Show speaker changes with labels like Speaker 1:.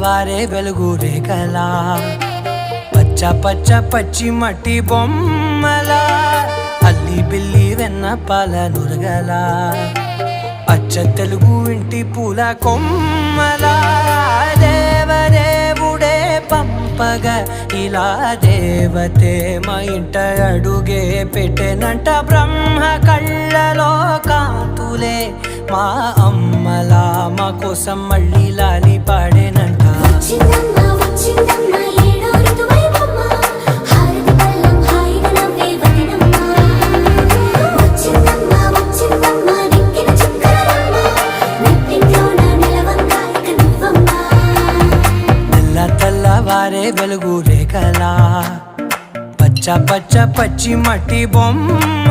Speaker 1: తెల్లవారే వెలుగు రేఖలా పచ్చ పచ్చ పచ్చి మట్టి బొమ్మలా అల్లి బిల్లి వెన్న పాల నురగలా అచ్చ తెలుగు ఇంటి పూల కొమ్మలా దేవదేవుడే పంపగా ఇలా దేవతే మా ఇంట అడుగే పెట్టెనంట బ్రహ్మ కళ్ళలో కాంతులే మా అమ్మలా మా కోసం మళ్ళీ లాలి పాడేనంట తెల్లవారే వెలుగు రేఖలా పచ్చ పచ్చ పచ్చి మట్టి బొమ్మ